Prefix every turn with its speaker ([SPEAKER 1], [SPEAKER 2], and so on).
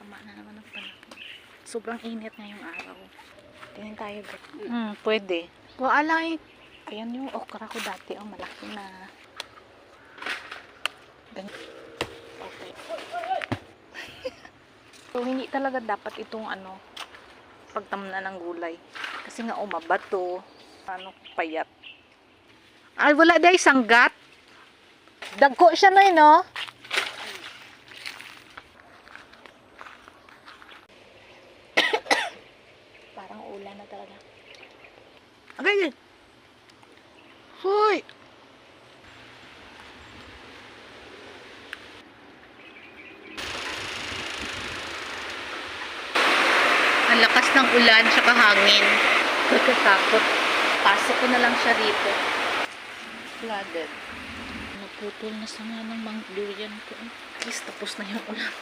[SPEAKER 1] Tama na naman ang panahon. Sobrang init ngayong araw. Tingin tayo, Bek.
[SPEAKER 2] Pwede.
[SPEAKER 1] Wala eh. Ayan yung okra ko dati. Ang malaki na. Okay. So, hindi talaga dapat itong pagtamna ng gulay. Kasi nga umabato. Payat.
[SPEAKER 2] Ay, wala day sanggat. Dagko siya na no?
[SPEAKER 1] Parang ulan na talaga.
[SPEAKER 2] Agay. Hoy. Ang lakas ng ulan tsaka hangin. Nakatakot.
[SPEAKER 1] Pasok ko na lang siya dito.
[SPEAKER 2] Flooded.
[SPEAKER 1] Naputol na sa nga ng durian ko. At least tapos na yung ulan.